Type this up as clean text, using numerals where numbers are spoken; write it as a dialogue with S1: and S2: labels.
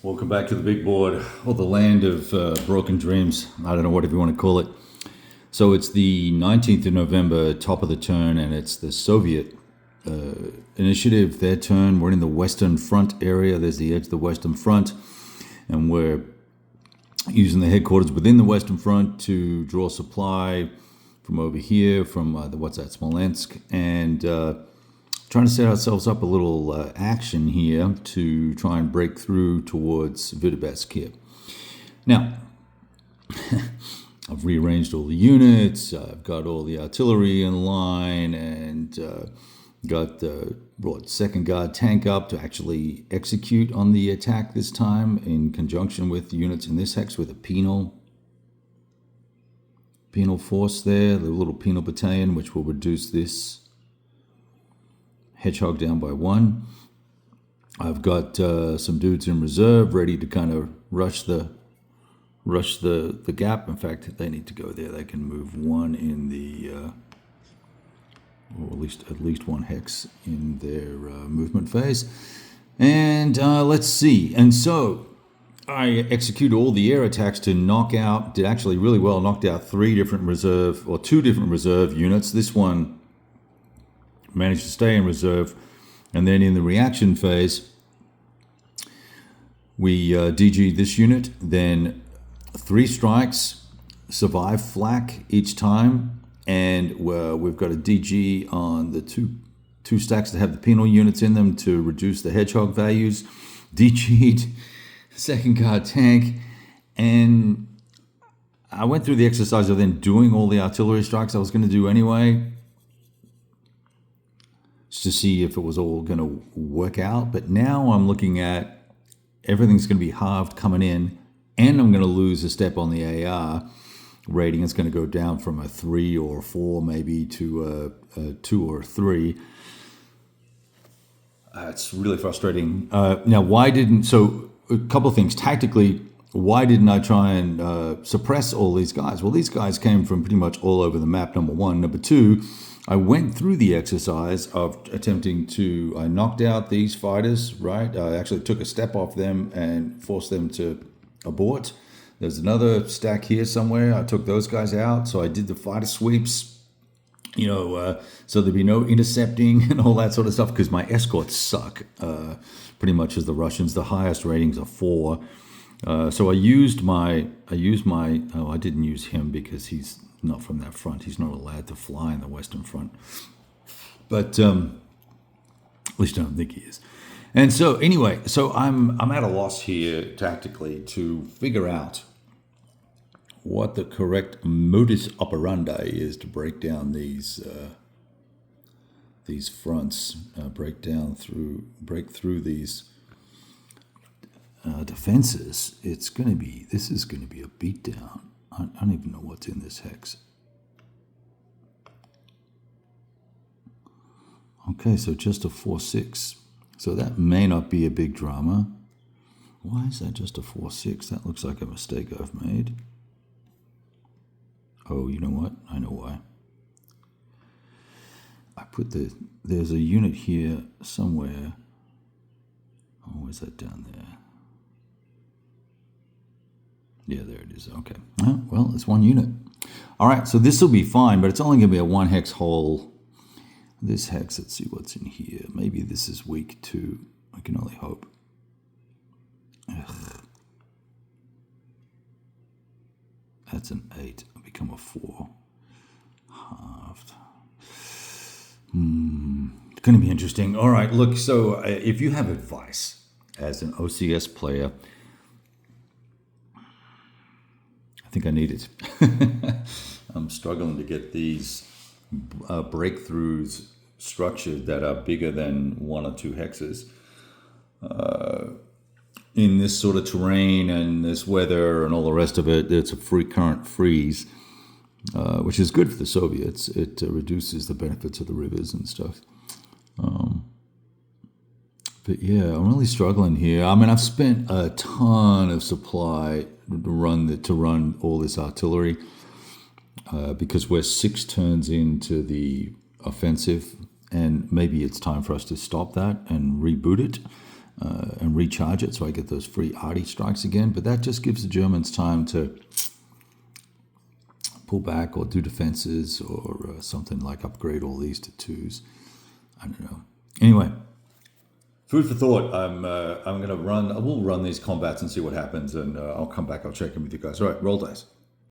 S1: Welcome back to the big board, or the land of broken dreams. I don't know whatever you want to call it. So it's the 19th of November, top of the turn, and it's the Soviet initiative, their turn. We're in the Western Front area. There's the edge of the Western Front, and we're using the headquarters within the Western Front to draw supply from over here, from Smolensk, and trying to set ourselves up a little action here to try and break through towards Vitebsk here. Now, I've rearranged all the units, I've got all the artillery in line, and got brought second guard tank up to actually execute on the attack this time in conjunction with units in this hex with a penal force there, the little penal battalion, which will reduce this hedgehog down by 1. I've got some dudes in reserve ready to kind of rush the gap. In fact, they need to go there. They can move 1 in the or at least 1 hex in their movement phase. And let's see. And so I executed all the air attacks to knock out, did actually really well, knocked out 2 different reserve units. This one managed to stay in reserve, and then in the reaction phase we DG'd this unit, then 3 strikes, survive flak each time, and we've got a DG on the two stacks that have the penal units in them to reduce the hedgehog values, DG'd second guard tank, and I went through the exercise of then doing all the artillery strikes I was going to do anyway, to see if it was all going to work out. But now I'm looking at everything's going to be halved coming in, and I'm going to lose a step on the AR rating. It's going to go down from a 3 or 4 maybe to a 2 or 3. It's really frustrating. So a couple of things. Tactically, why didn't I try and suppress all these guys? Well, these guys came from pretty much all over the map, number one. Number two, I went through the exercise of attempting to, I knocked out these fighters, right? I actually took a step off them and forced them to abort. There's another stack here somewhere. I took those guys out. So I did the fighter sweeps, so there'd be no intercepting and all that sort of stuff, because my escorts suck pretty much as the Russians. The highest ratings are 4. So I didn't use him because he's not from that front. He's not allowed to fly in the Western Front. But at least I don't think he is. And so anyway, so I'm at a loss here tactically to figure out what the correct modus operandi is to break down these fronts, break through these defenses. This is going to be a beatdown. I don't even know what's in this hex. Okay, so just a 4-6. So that may not be a big drama. Why is that just a 4-6? That looks like a mistake I've made. Oh, you know what? I know why. There's a unit here somewhere. Oh, is that down there? Yeah, there it is. Okay. Well, it's 1 unit. All right, so this will be fine, but it's only going to be a 1 hex hole. This hex, let's see what's in here. Maybe this is weak too. I can only hope. Ugh. That's an 8. It'll become a 4. Halved. It's going to be interesting. All right, look, so if you have advice as an OCS player, I think I need it. I'm struggling to get these breakthroughs structured that are bigger than 1 or 2 hexes. In this sort of terrain and this weather and all the rest of it, it's a free current freeze, which is good for the Soviets. It reduces the benefits of the rivers and stuff. But yeah, I'm really struggling here. I mean, I've spent a ton of supply to run all this artillery because we're 6 turns into the offensive, and maybe it's time for us to stop that and reboot it and recharge it so I get those free arty strikes again. But that just gives the Germans time to pull back or do defenses or something like upgrade all these to 2s. I don't know. Anyway, food for thought. I'm going to run. I will run these combats and see what happens, and I'll come back. I'll check in with you guys. All right, roll dice.